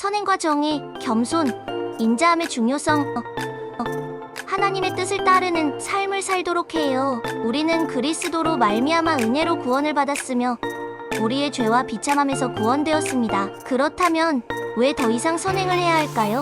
선행과 정의, 겸손, 인자함의 중요성, 하나님의 뜻을 따르는 삶을 살도록 해요. 우리는 그리스도로 말미암아 은혜로 구원을 받았으며 우리의 죄와 비참함에서 구원되었습니다. 그렇다면 왜 더 이상 선행을 해야 할까요?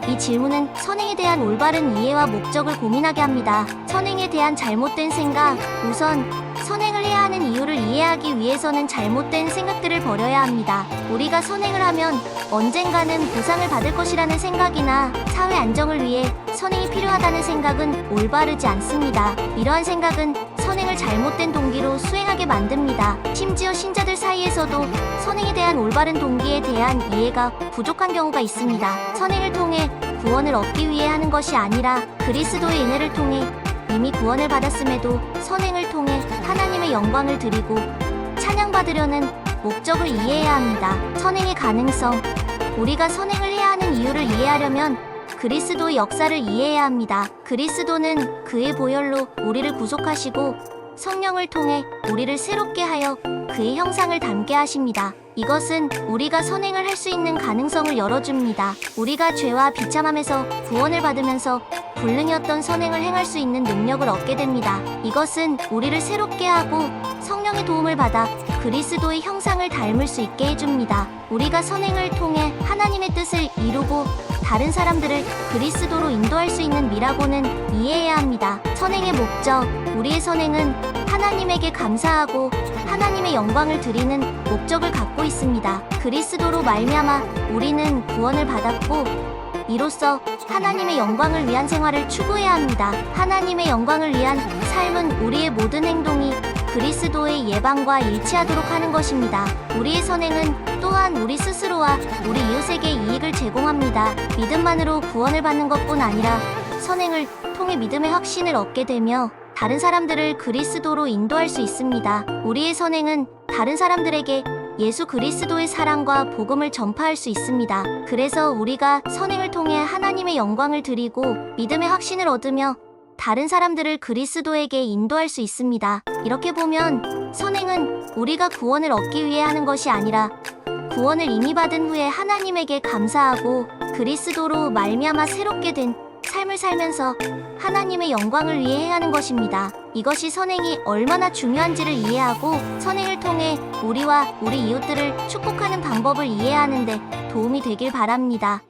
이 질문은 선행에 대한 올바른 이해와 목적을 고민하게 합니다. 선행에 대한 잘못된 생각, 우선 선행을 해야 하는 이유를 이해하기 위해서는 잘못된 생각들을 버려야 합니다. 우리가 선행을 하면 언젠가는 보상을 받을 것이라는 생각이나 사회 안정을 위해 선행이 필요하다는 생각은 올바르지 않습니다. 이러한 생각은 선행을 잘못된 동기로 수행하게 만듭니다. 심지어 신자들 사이에서도 선행에 대한 올바른 동기에 대한 이해가 부족한 경우가 있습니다. 선행을 통해 구원을 얻기 위해 하는 것이 아니라 그리스도의 은혜를 통해 이미 구원을 받았음에도 선행을 통해 하나님의 영광을 드리고 찬양받으려는 목적을 이해해야 합니다. 선행의 가능성. 우리가 선행을 해야 하는 이유를 이해하려면 그리스도의 역사를 이해해야 합니다. 그리스도는 그의 보혈로 우리를 구속하시고 성령을 통해 우리를 새롭게 하여 그의 형상을 닮게 하십니다. 이것은 우리가 선행을 할 수 있는 가능성을 열어줍니다. 우리가 죄와 비참함에서 구원을 받으면서 불능이었던 선행을 행할 수 있는 능력을 얻게 됩니다. 이것은 우리를 새롭게 하고 성령의 도움을 받아 그리스도의 형상을 닮을 수 있게 해줍니다. 우리가 선행을 통해 하나님의 뜻을 이루고 다른 사람들을 그리스도로 인도할 수 있는 미라고는 이해해야 합니다. 선행의 목적. 우리의 선행은 하나님에게 감사하고 하나님의 영광을 드리는 목적을 갖고 있습니다. 그리스도로 말미암아 우리는 구원을 받았고 이로써 하나님의 영광을 위한 생활을 추구해야 합니다. 하나님의 영광을 위한 삶은 우리의 모든 행동이 그리스도의 예방과 일치하도록 하는 것입니다. 우리의 선행은 또한 우리 스스로와 우리 이웃에게 이익을 제공합니다. 믿음만으로 구원을 받는 것뿐 아니라 선행을 통해 믿음의 확신을 얻게 되며 다른 사람들을 그리스도로 인도할 수 있습니다. 우리의 선행은 다른 사람들에게 예수 그리스도의 사랑과 복음을 전파할 수 있습니다. 그래서 우리가 선행을 통해 하나님의 영광을 드리고 믿음의 확신을 얻으며 다른 사람들을 그리스도에게 인도할 수 있습니다. 이렇게 보면 선행은 우리가 구원을 얻기 위해 하는 것이 아니라 구원을 이미 받은 후에 하나님에게 감사하고 그리스도로 말미암아 새롭게 된 삶을 살면서 하나님의 영광을 위해 해야 하는 것입니다. 이것이 선행이 얼마나 중요한지를 이해하고 선행을 통해 우리와 우리 이웃들을 축복하는 방법을 이해하는 데 도움이 되길 바랍니다.